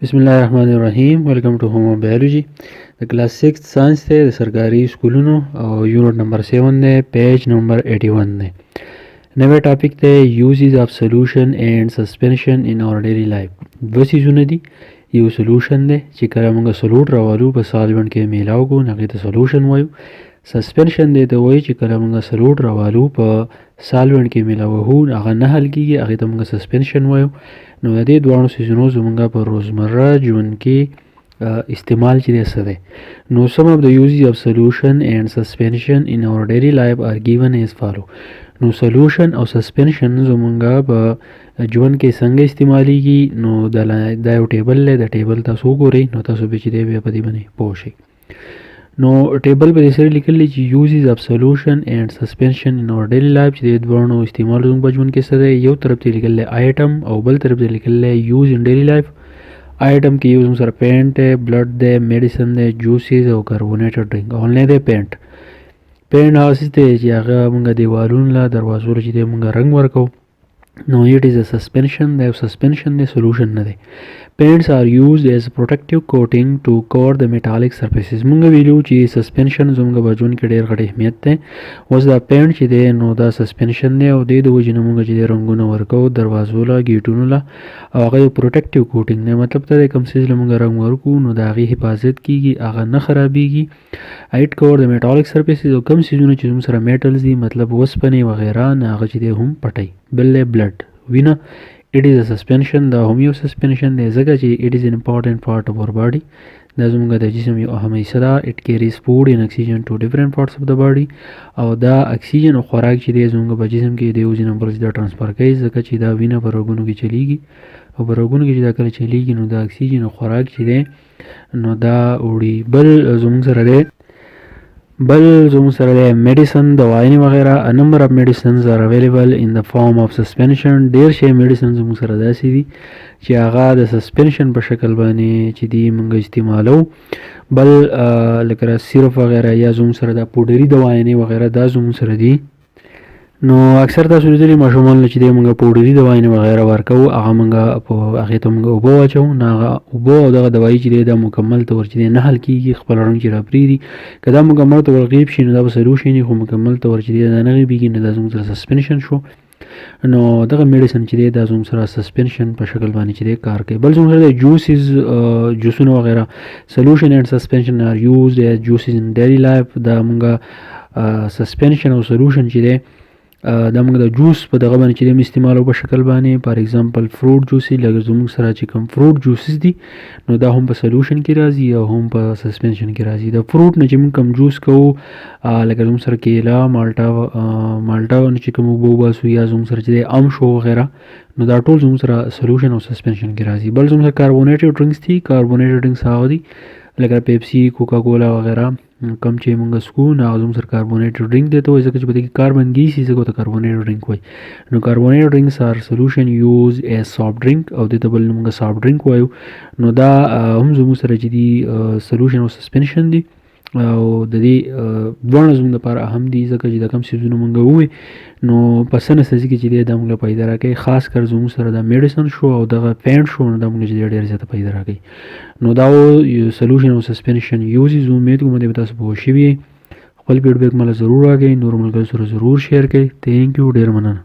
بسم الله الرحمن الرحیم. ویلکم ټو هوم بایولوژي. د کلاس 6 ساينس ته د سرکاري سکولونو او یونټ نمبر 7 دی، پیج نمبر 81 دی. نوې ټاپک ته یوزز اف سولوشن اینڈ سسپنشن ان اور ډیلی لایف. دوه سیزونه دي. یو سولوشن دی چې کله موږ سولوټ راوالو په سالوینټ کې میلاو کو هغه ته سولوشن وایو. سسپنشن دی ته وایي چې کله موږ سولوټ راوالو په سالوینټ کې میلاو هغه نه حل کیږي هغه ته موږ سسپنشن وایو. نو د دې دوه سیزونو زمونږ په روزمره ژوند کې استعمال چې څه دی. نو some of the uses of solution and suspension in our daily life are given as follow. نو solution او suspension زمونږ په ژوند کې څنګه استعمالیږي. نو دا یو ټیبل دی، د ټیبل تاسو وګورئ نو تاسو به چې دی په دې باندې پوه شئ. نو ټیبل په دې سره لیکل دي چې uses of solution and suspension in our daily life چې د دوه استعمال زموږ په ژوند کې څه دی. یو طرف ته لیکل دی item او بل طرف ته لیکل دی use in daily life. item کې یو سره پینټ دی، بلډ دی، میډیسن دی، جوسز او کاربونیټډ ډرینک. اونلی دی پینټ هغه څه دی چې هغه موږ دیوالونو له دروازو له چې دی موږ رنګ ورکو. نو it is a suspension. دی suspension دی، solution نه دی. Paints are used as protective coating to cover the metallic surfaces. موږ ویلو چې suspension زموږ په ژوند کې ډېر غټ اهمیت دی. اوس دا پینټ چې دی نو دا suspension دی او د وجې نه موږ چې رنګونه ورکو دروازو له ګیټونو له او هغه پروټیکټیو کوټینګ دی. مطلب ته کوم څیز له موږ رنګ ورکو نو د هغې حفاظت کیږي، هغه نه خرابیږي. it cover the metallic surfaces او کوم څیزونه چې زموږ سره میټلز دي مطلب وسپنې وغیره نه هغه چې دی هم پټوي. بل بلډ وینه. it is a suspension. دا هم یو سسپنشن دی ځکه چې it is an important part of our body. دا زموږ د جسم یو اهم حصه ده. it carries food and oxygen to different parts of the body. او دا اکسیجن او خوراک چې دی زموږ په جسم کې د یو ځای نه بل ځای ته ټرانسفر کوي ځکه چې دا وینه په رګونو کې چلیږي او په رګونو کې چې دا کله چلیږي نو دا اکسیجن او خوراک چې دی نو دا وړي. بل زموږ سره دی میډیسن، دوايانې وغیره. a number of medicines are available in the form of suspension. ډېر شی میډیسن زموږ سره داسې دي چې هغه د سسپنشن په شکل باندې چې دی موږ استعمالو. بل لکه سیرپ وغیره یا زموږ سره د پوډري دوايانې وغیره دا زموږ سره دي. نو اکثر تاسو لیدلي ماشومان چې دی موږ پوډري دوايانې وغیره ورکو هغه موږ په هغې ته موږ اوبه واچوو. نو هغه اوبه او دغه دوایي چې دی دا مکمل طور چې دی نه حل کېږي، خپل رنګ چې را پرېږدي. که دا مکمل طور غیب شي نو دا به سلوشن وي، خو مکمل طور چې دی دا نه غیبېږي نو دا زموږ سره سسپنشن شو. نو دغه میډیسن چې دی دا زموږ سره سسپنشن په شکل باندې چې دی کار کوي. بل زموږ سره جوسز، جوسونه وغیره. سولوشن اینډ سسپنشن آر یوزډ ایز جوسز ان ډیلی لایف. دا موږ سسپنشن او سولوشن چې دی دا موږ د جوس په دغه باندې چې دی استعمالو په شکل باندې. فار ایگزامپل فروټ جوسي لکه زموږ سره چې کوم فروټ جوسز دي نو دا هم په سولوشن کې راځي او هم په سسپنشن کې راځي. د فروټ نه چې موږ کوم جوس کوو لکه زموږ سره کیلا، مالټا چې کوم اوبه وباسو یا زموږ سره چې دی ام شو وغیره نو دا ټول زموږ سره سولوشن او سسپنشن کې راځي. بل زموږ سره کاربونیټډ ډرینکس دي. کاربونیټډ ډرینکس هغه دي لکه پیپسي، کوکا کولا وغیره کم چې موږ څکو نو هغه زموږ سره کاربونیټډ ډرینک دی ته وایي ځکه چې په دې کې کاربن ګیس وي ځکه ورته کاربونیټډ ډرینک وایي. نو کاربونیټډ ډرینکس آر سولوشن یوز ایز سافټ ډرینک او دې ته بل موږ سافټ ډرینک وایو. نو دا هم زموږ سره چې دي سولوشن او سسپنشن دي او د دې دواړه زموږ لپاره اهم دي ځکه چې دا کوم څیزونه موږ ووایو نو په څه نسځي کې چې دی دا موږ له پیدا راکوي. خاص کر زموږ سره دا میډیسن شو او دغه پینټ شو نو دا موږ چې ډېر زیاته پیدا راکوي. نو دا سولوشن او سسپنشن یوزز. امید کوم دې تاسو پوه شوي. خپل فیډبیک مله ضرور راکړئ، نورو ملګرو سره ضرور شیر کړئ. تھینک یو، ډېر مننه.